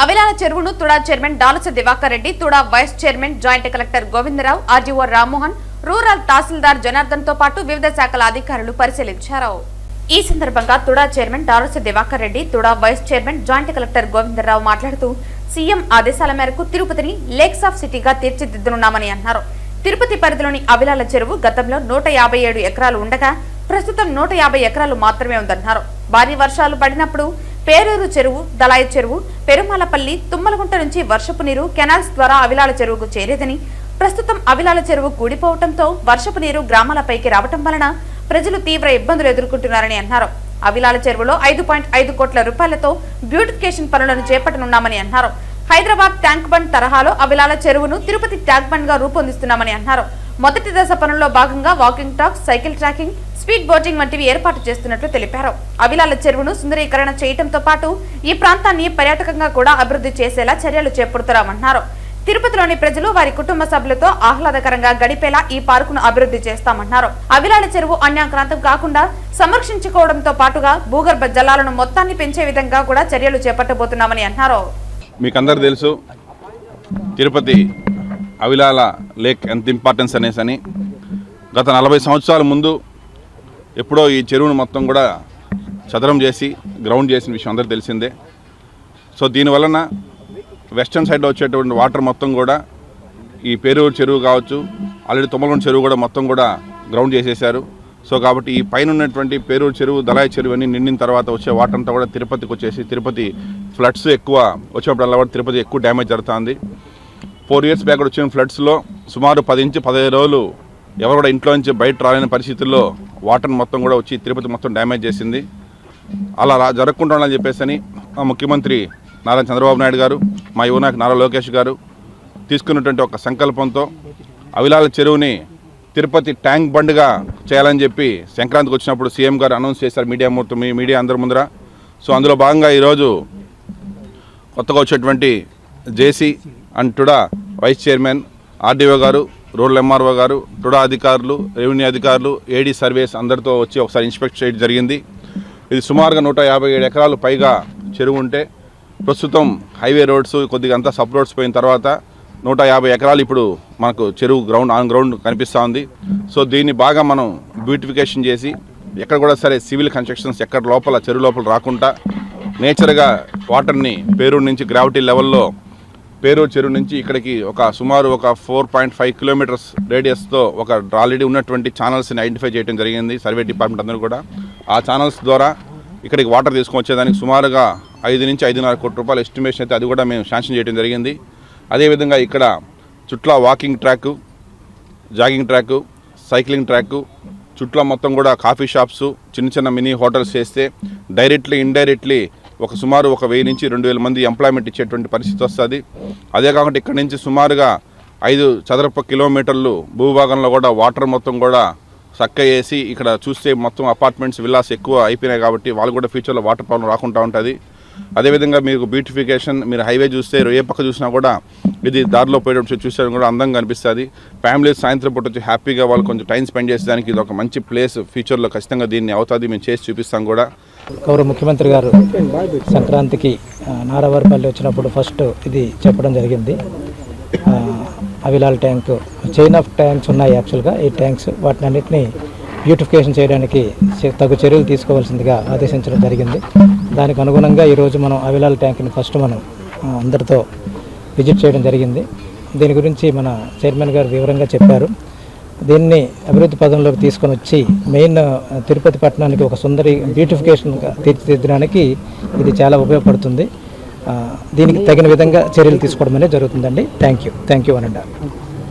అవిలాల చెరువును TUDA chairman Dollars Divakar Reddy, TUDA vice chairman joint collector Govindarao, RDO Rammohan, rural తహసీల్దార్ జనార్దన్ తో పాటు వివిధ శాఖల అధికారులు పరిశీలించారు. ఈ సందర్భంగా TUDA chairman Dollars Divakar Reddy, TUDA vice chairman joint collector Govindarao మాట్లాడుతూ సీఎం ఆదేశాల మేరకు తిరుపతిని లేక్స్ ఆఫ్ సిటీగా తీర్చిదిద్దనున్నామని అన్నారు. తిరుపతి పరిధిలోని అవిలాల చెరువు గతంలో 157 ఎకరాలు ఉండగా ప్రస్తుతం 150 ఎకరాలు మాత్రమే ఉందన్నారు. భారీ వర్షాలు పడినప్పుడు పేరూరు చెరువు, దళాయి చెరువు, పెరుమాలపల్లి, తుమ్మలగుంట నుంచి వర్షపు నీరు కెనాల్స్ ద్వారా అవిలాల చెరువుకు చేరేదని, ప్రస్తుతం అవిలాల చెరువు కూడిపోవడంతో వర్షపు నీరు గ్రామాలపైకి రావటం వలన ప్రజలు తీవ్ర ఇబ్బందులు ఎదుర్కొంటున్నారని అన్నారు. అవిలాల చెరువులో 5.5 కోట్ల రూపాయలతో బ్యూటిఫికేషన్ పనులను చేపట్టనున్నామని అన్నారు. హైదరాబాద్ ట్యాంక్ బండ్ తరహాలో అవిలాల చెరువును తిరుపతి ట్యాంక్ బండ్ గా రూపొందిస్తున్నామని అన్నారు. మొదటి దశ పనుల్లో భాగంగా walking track, cycle tracking, speed boating వంటివి ఏర్పాటు చేస్తున్నట్లు తెలిపారు. అవిలాల చెరువును సుందరీకరణ చేయడంతో పాటు ఈ ప్రాంతాన్ని పర్యాటకంగా కూడా అభివృద్ధి చేసేలా చర్యలు చేపడుతున్నామన్నారు. తిరుపతిలోని ప్రజలు వారి కుటుంబ సభ్యులతో ఆహ్లాదకరంగా గడిపేలా ఈ పార్కును అభివృద్ధి చేస్తామన్నారు. అవిలాల చెరువు అన్యాక్రాంతం కాకుండా సంరక్షించుకోవడంతో పాటుగా భూగర్భ జలాలను మొత్తాన్ని పెంచే విధంగా కూడా చర్యలు చేపట్టబోతున్నామని అన్నారు. మీకందరూ తెలుసు తిరుపతి అవిలాల లేక్ ఎంత ఇంపార్టెన్స్ అనేసి. గత 40 సంవత్సరాల ముందు ఎప్పుడో ఈ చెరువును మొత్తం కూడా చదరం చేసి గ్రౌండ్ చేసిన విషయం అందరూ తెలిసిందే. సో దీనివలన వెస్టర్న్ సైడ్లో వచ్చేటువంటి వాటర్ మొత్తం కూడా ఈ పేరూరు చెరువు కావచ్చు, ఆల్రెడీ తుమ్మలగుంట చెరువు కూడా మొత్తం కూడా గ్రౌండ్ చేసేశారు. సో కాబట్టి ఈ పైన ఉన్నటువంటి పేరూరు చెరువు, దళాయి చెరువు అన్ని నిండిన తర్వాత వచ్చే వాటర్ అంతా కూడా తిరుపతికి వచ్చేసి తిరుపతి ఫ్లడ్స్ ఎక్కువ వచ్చినప్పుడల్లా కూడా తిరుపతి ఎక్కువ డ్యామేజ్ జరుగుతుంది. 4 years బ్యాక్ వచ్చిన ఫ్లడ్స్లో సుమారు 10 నుంచి 15 రోజులు ఎవరు కూడా ఇంట్లో నుంచి బయట రాలేని పరిస్థితుల్లో వాటర్ మొత్తం కూడా వచ్చి తిరుపతి మొత్తం డ్యామేజ్ చేసింది. అలా జరగకుండా ఉండాలని చెప్పేసి మా ముఖ్యమంత్రి నారా చంద్రబాబు నాయుడు గారు, మా యువనాయకు నారా లోకేష్ గారు తీసుకున్నటువంటి ఒక సంకల్పంతో అవిలాల చెరువుని తిరుపతి ట్యాంక్ బండ్గా చేయాలని చెప్పి సంక్రాంతికి వచ్చినప్పుడు సీఎం గారు అనౌన్స్ చేశారు మీడియా అందరి ముందర. సో అందులో భాగంగా ఈరోజు కొత్తగా వచ్చేటువంటి JC and TUDA vice chairman, RDO గారు, రూరల్ ఎంఆర్ఓ గారు, టుడా అధికారులు, రెవెన్యూ అధికారులు, ఏడీ సర్వేస్ అందరితో వచ్చి ఒకసారి ఇన్స్పెక్ట్ చేయడం జరిగింది. ఇది సుమారుగా 157 ఎకరాలు పైగా చెరువు ఉంటే ప్రస్తుతం హైవే రోడ్స్ కొద్దిగా అంతా సబ్ రోడ్స్ పోయిన తర్వాత 150 ఎకరాలు ఇప్పుడు మనకు చెరువు ఆన్ గ్రౌండ్ కనిపిస్తూ ఉంది. సో దీన్ని బాగా మనం బ్యూటిఫికేషన్ చేసి ఎక్కడ కూడా సరే సివిల్ కన్స్ట్రక్షన్స్ ఎక్కడ లోపల చెరువు లోపల రాకుండా నేచర్గా వాటర్ని పేరూరు నుంచి గ్రావిటీ లెవెల్లో పేరూరు చెరువు నుంచి ఇక్కడికి సుమారు 4.5 kilometers రేడియస్తో ఆల్రెడీ ఉన్నటువంటి ఛానల్స్ని ఐడెంటిఫై చేయడం జరిగింది సర్వే డిపార్ట్మెంట్ అందరూ కూడా. ఆ ఛానల్స్ ద్వారా ఇక్కడికి వాటర్ తీసుకొని వచ్చేదానికి సుమారుగా 5 నుంచి 5.5 కోట్ల రూపాయల ఎస్టిమేషన్ అయితే అది కూడా మేము శాంక్షన్ చేయడం జరిగింది. అదేవిధంగా ఇక్కడ చుట్ల walking track, jogging track, cycling track, చుట్ల మొత్తం కూడా కాఫీ షాప్స్, చిన్న మినీ హోటల్స్ చేస్తే డైరెక్ట్లీ ఇండైరెక్ట్లీ సుమారు 1000 నుంచి 2000 మంది ఎంప్లాయ్మెంట్ ఇచ్చేటువంటి పరిస్థితి వస్తుంది. అదే కాకుండా ఇక్కడ నుంచి సుమారుగా 5 చదరపు కిలోమీటర్లు భూభాగంలో కూడా వాటర్ మొత్తం కూడా సక్క వేసి ఇక్కడ చూస్తే మొత్తం అపార్ట్మెంట్స్, విల్లాస్ ఎక్కువ అయిపోయినాయి కాబట్టి వాళ్ళు కూడా ఫ్యూచర్లో వాటర్ ప్రాబ్లం రాకుండా ఉంటుంది. అదేవిధంగా మీకు బ్యూటిఫికేషన్, మీరు హైవే చూస్తే ఏ పక్క చూసినా కూడా ఇది దారిలో పోయేటప్పుడు చూసే కూడా అందంగా అనిపిస్తుంది. ఫ్యామిలీస్ సాయంత్రం పూట వచ్చి హ్యాపీగా వాళ్ళు కొంచెం టైం స్పెండ్ చేసేదానికి ఇది ఒక మంచి ప్లేస్. ఫ్యూచర్లో ఖచ్చితంగా దీన్ని అవుతుంది, మేము చేసి చూపిస్తాం కూడా. గౌరవ ముఖ్యమంత్రి గారు సంక్రాంతికి నారావారిపల్లి వచ్చినప్పుడు ఫస్ట్ ఇది చెప్పడం జరిగింది. అవిలాల్ ట్యాంక్, చైన్ ఆఫ్ ట్యాంక్స్ ఉన్నాయి యాక్చువల్గా. ఈ ట్యాంక్స్ వాటిని అన్నింటినీ బ్యూటిఫికేషన్ చేయడానికి తగు చర్యలు తీసుకోవాల్సిందిగా ఆదేశించడం జరిగింది. దానికి అనుగుణంగా ఈరోజు మనం అవిలాల్ ట్యాంక్ని ఫస్ట్ మనం అందరితో విజిట్ చేయడం జరిగింది. దీని గురించి మన చైర్మన్ గారు వివరంగా చెప్పారు. దీన్ని అభివృద్ధి పదంలోకి తీసుకొని వచ్చి మెయిన్ తిరుపతి పట్టణానికి ఒక సుందరి బ్యూటిఫికేషన్గా తీర్చిదిద్దడానికి ఇది చాలా ఉపయోగపడుతుంది. దీనికి తగిన విధంగా చర్యలు తీసుకోవడం అనేది జరుగుతుందండి. థ్యాంక్ యూ అనండి.